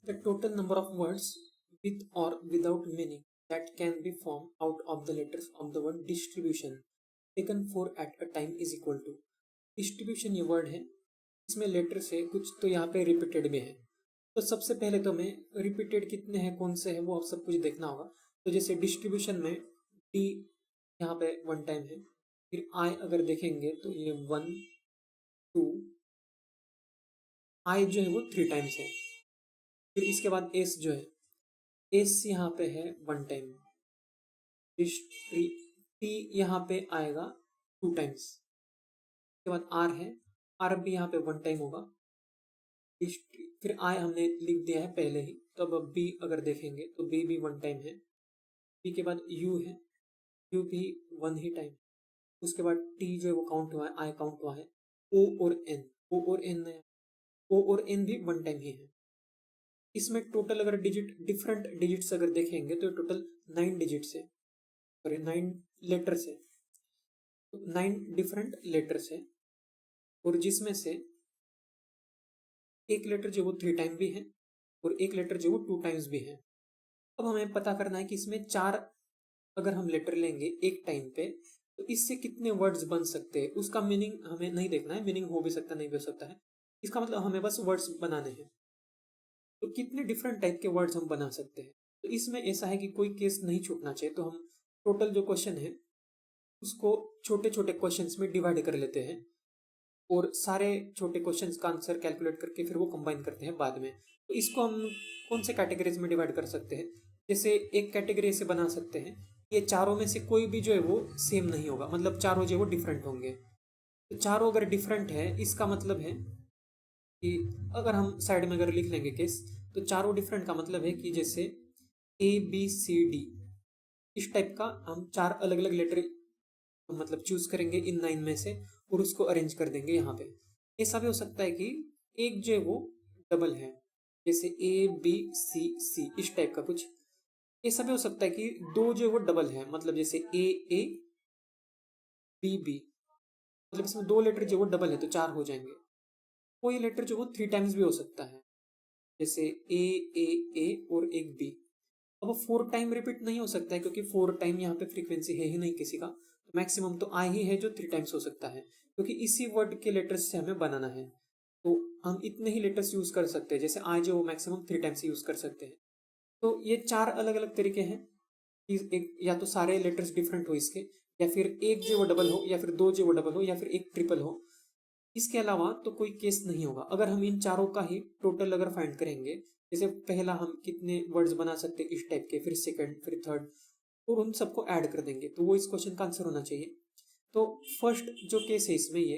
The total number of words with or without meaning that can be formed out of the letters of the word distribution taken for at a time is equal to। Distribution ये word है, इसमें letters है कुछ, तो यहाँ पे repeated भी है। तो सबसे पहले तो हमें रिपीटेड कितने हैं, कौन से हैं, वो आप सब कुछ देखना होगा। तो जैसे डिस्ट्रीब्यूशन में डी यहाँ पे वन टाइम है, फिर आई अगर देखेंगे तो ये 1 2, आई जो है वो 3 टाइम्स है। फिर इसके बाद एस जो है, एस यहाँ पे है 1 टाइम। टी यहाँ पे आएगा 2 टाइम्स। उसके बाद आर है, आर भी यहाँ पे 1 टाइम होगा। फिर आई हमने लिख दिया है पहले ही, तो अब बी अगर देखेंगे तो बी भी 1 टाइम है। बी के बाद यू है, यू भी 1 ही टाइम। उसके बाद टी जो है वो काउंट हुआ है, आई काउंट हुआ है। ओ और एन, ओ और एन है, ओ और एन भी 1 टाइम ही है। इसमें टोटल अगर डिफरेंट डिजिट्स अगर देखेंगे तो टोटल 9 डिजिट्स है, सॉरी 9 लेटर्स है। तो 9 डिफरेंट लेटर्स है, और जिसमें से एक लेटर जो वो 3 टाइम भी है और एक लेटर जो वो 2 टाइम्स भी है। अब हमें पता करना है कि इसमें 4 अगर हम लेटर लेंगे एक टाइम पे तो इससे कितने वर्ड्स बन सकते हैं। उसका मीनिंग हमें नहीं देखना है, मीनिंग हो भी सकता नहीं भी हो सकता है, इसका मतलब हमें बस वर्ड्स बनाने हैं। तो कितने डिफरेंट टाइप के वर्ड्स हम बना सकते हैं। तो इसमें ऐसा है कि कोई केस नहीं छूटना चाहिए, तो हम टोटल जो क्वेश्चन है उसको छोटे छोटे क्वेश्चंस में डिवाइड कर लेते हैं और सारे छोटे क्वेश्चंस का आंसर कैलकुलेट करके फिर वो कंबाइन करते हैं बाद में। तो इसको हम कौन से कैटेगरीज में डिवाइड कर सकते हैं, जैसे एक कैटेगरी से बना सकते हैं, ये चारों में से कोई भी जो है वो सेम नहीं होगा, मतलब चारों जो है वो डिफरेंट होंगे। तो चारों अगर डिफरेंट है इसका मतलब है कि अगर हम साइड में अगर लिख लेंगे केस, तो चारों डिफरेंट का मतलब है कि जैसे ए बी सी डी इस टाइप का हम 4 अलग अलग लेटर मतलब चूज करेंगे इन 9 में से और उसको अरेंज कर देंगे यहाँ पे। ऐसा भी हो सकता है कि एक जो है वो डबल है, जैसे ए बी सी सी इस टाइप का कुछ। ऐसा भी हो सकता है कि दो जो है वो डबल है, मतलब जैसे ए बी बी, मतलब इसमें 2 लेटर जो वो डबल है तो 4 हो जाएंगे। कोई लेटर जो वो 3 टाइम्स भी हो सकता है, जैसे ए और एक बी। अब वो 4 टाइम रिपीट नहीं हो सकता है क्योंकि 4 टाइम यहाँ पे फ्रीक्वेंसी है ही नहीं किसी का। तो मैक्सिमम तो आई ही है जो 3 टाइम्स हो सकता है, क्योंकि इसी वर्ड के लेटर्स से हमें बनाना है। तो हम इतने ही लेटर्स यूज कर सकते हैं, जैसे आई जो मैक्सिमम 3 टाइम्स यूज कर सकते हैं। तो ये 4 अलग अलग तरीके हैं कि एक या तो सारे लेटर्स डिफरेंट हो इसके, या फिर एक जो वो डबल हो, या फिर 2 जो वो डबल हो, या फिर एक ट्रिपल हो। इसके अलावा तो कोई केस नहीं होगा। अगर हम इन चारों का ही टोटल अगर फाइंड करेंगे, जैसे पहला हम कितने वर्ड्स बना सकते हैं इस टाइप के, फिर सेकंड, फिर थर्ड, और उन सबको ऐड कर देंगे तो वो इस क्वेश्चन का आंसर होना चाहिए। तो फर्स्ट जो केस है इसमें ये,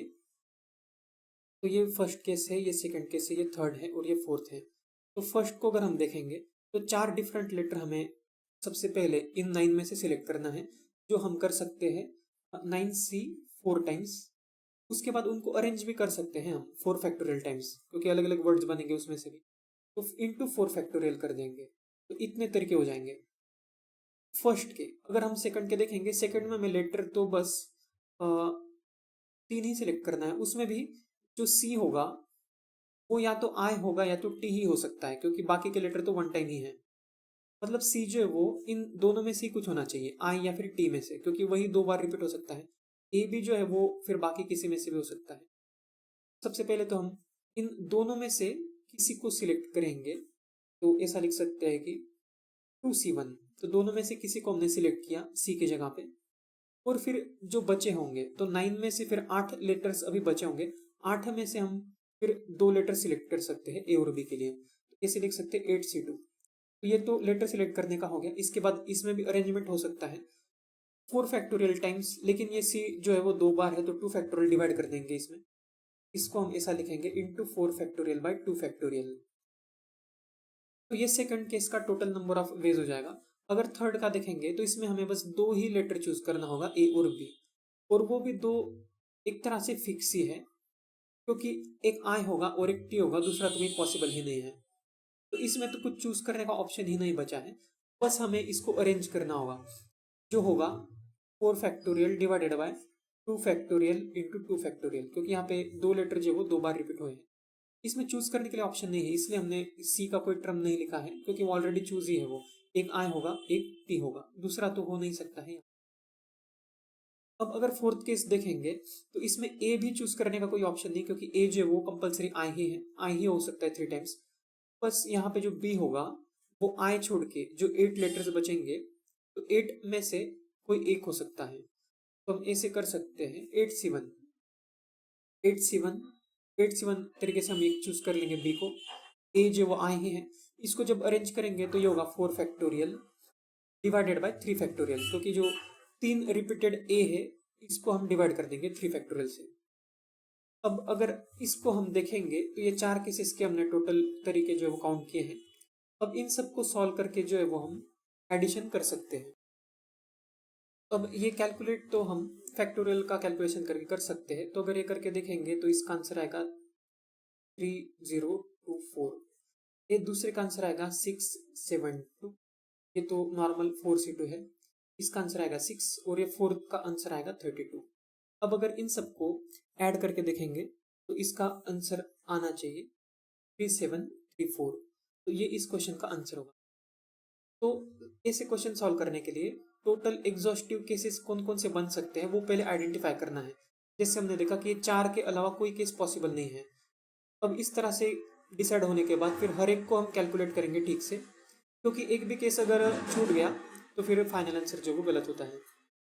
तो ये फर्स्ट केस है, ये सेकंड केस है, ये थर्ड है और ये फोर्थ है। तो फर्स्ट को अगर हम देखेंगे तो 4 डिफरेंट लेटर हमें सबसे पहले इन 9 में से सिलेक्ट करना है, जो हम कर सकते हैं 9C 4 टाइम्स। उसके बाद उनको अरेंज भी कर सकते हैं हम 4 फैक्टोरियल टाइम्स, क्योंकि अलग अलग वर्ड्स बनेंगे उसमें से भी, तो इंटू 4 फैक्टोरियल कर देंगे। तो इतने तरीके हो जाएंगे फर्स्ट के। अगर हम सेकंड के देखेंगे, सेकंड में हमें लेटर तो बस 3 ही सिलेक्ट करना है। उसमें भी जो सी होगा वो या तो आई होगा या तो टी ही हो सकता है, क्योंकि बाकी के लेटर तो 1 टाइम ही है। मतलब सी जो है वो इन दोनों में से ही कुछ होना चाहिए, आई या फिर टी में से, क्योंकि वही 2 बार रिपीट हो सकता है। ए भी जो है वो फिर बाकी किसी में से भी हो सकता है। सबसे पहले तो हम इन दोनों में से किसी को सिलेक्ट करेंगे, तो ऐसा लिख सकते हैं कि 2C1, तो दोनों में से किसी को हमने सिलेक्ट किया सी के जगह पे। और फिर जो बचे होंगे, तो 9 में से फिर 8 लेटर्स अभी बचे होंगे, 8 में से हम फिर 2 लेटर सिलेक्ट कर सकते हैं ए और बी के लिए। तो ऐसे लिख सकते हैं 8C2। तो ये तो लेटर सिलेक्ट करने का हो गया। इसके बाद इसमें भी अरेंजमेंट हो सकता है 4 फैक्टोरियल टाइम्स, लेकिन ये सी जो है वो 2 बार है तो 2 फैक्टोरियल डिवाइड कर देंगे इसमें। इसको हम ऐसा लिखेंगे इंटू 4 फैक्टोरियल बाई 2 फैक्टोरियल। तो ये सेकंड केस का टोटल नंबर ऑफ वेज हो जाएगा। अगर थर्ड का देखेंगे तो इसमें हमें बस 2 ही लेटर चूज करना होगा, ए और बी, और वो भी 2 एक तरह से फिक्स ही है, क्योंकि एक आई होगा और एक टी होगा, दूसरा तो भी पॉसिबल ही नहीं है। तो इसमें तो कुछ चूज करने का ऑप्शन ही नहीं बचा है, बस हमें इसको अरेंज करना होगा, जो होगा 4 factorial divided by 2 factorial into 2 factorial, क्योंकि यहाँ पे 2 लेटर जो वो 2 बार रिपीट हुए हैं। इसमें चूज करने के लिए ऑप्शन नहीं है, इसलिए हमने सी का कोई टर्म नहीं लिखा है, क्योंकि वो ऑलरेडी चूज ही है। वो एक आई होगा, एक टी होगा, दूसरा तो हो नहीं सकता है। अब अगर फोर्थ केस देखेंगे तो इसमें ए भी चूज करने का कोई ऑप्शन नहीं, क्योंकि ए जो है वो कंपलसरी आई ही है, आई ही हो सकता है 3 टाइम्स। बस यहाँ पे जो बी होगा वो आई छोड़ के जो 8 लेटर्स बचेंगे, तो 8 में से कोई एक हो सकता है। तो हम ऐसे कर सकते हैं 8 C1, 8 C1, 8 C1 तरीके से हम एक चूज कर लेंगे बी को। ए जो वो आई ही है, इसको जब अरेंज करेंगे तो ये होगा 4 फैक्टोरियल डिवाइडेड बाय 3 फैक्टोरियल, क्योंकि जो 3 रिपीटेड ए है इसको हम डिवाइड कर देंगे 3 फैक्टोरियल से। अब अगर इसको हम देखेंगे तो ये 4 केसेस के हमने टोटल तरीके जो है वो काउंट किए हैं। अब इन सबको सॉल्व करके जो है वो हम एडिशन कर सकते हैं। अब ये कैलकुलेट तो हम फैक्टोरियल का कैलकुलेशन करके कर सकते हैं। तो अगर ये करके देखेंगे तो इसका आंसर आएगा 3024। ये दूसरे का आंसर आएगा 672। ये तो नॉर्मल 4C2 है, इसका आंसर आएगा 6, और ये फोर्थ का आंसर आएगा 32। अब अगर इन सबको ऐड करके देखेंगे तो इसका आंसर आना चाहिए 3734। तो ये इस क्वेश्चन का आंसर होगा। तो ऐसे क्वेश्चन सॉल्व करने के लिए टोटल एग्जॉस्टिव केसेस कौन कौन से बन सकते हैं वो पहले आइडेंटिफाई करना है। जैसे हमने देखा कि ये 4 के अलावा कोई केस पॉसिबल नहीं है। अब इस तरह से डिसाइड होने के बाद फिर हर एक को हम कैलकुलेट करेंगे ठीक से, क्योंकि एक भी केस अगर छूट गया तो फिर फाइनल आंसर जो वो गलत होता है।